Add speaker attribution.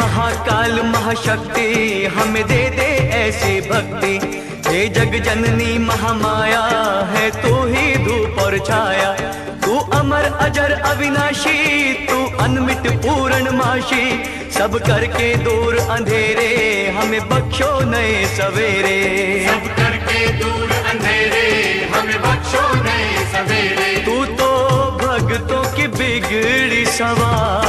Speaker 1: महाकाल महाशक्ति हमें दे दे ऐसी भक्ति। हे जग जननी महामाया है तू ही धूप और छाया। तू अमर अजर अविनाशी, तू अनमिट पूर्णमाशी। सब करके दूर अंधेरे हमें बख्शो नए सवेरे।
Speaker 2: सब करके दूर अंधेरे हमें बख्शो नए सवेरे।
Speaker 1: तू तो भक्तों की बिगड़ी सवार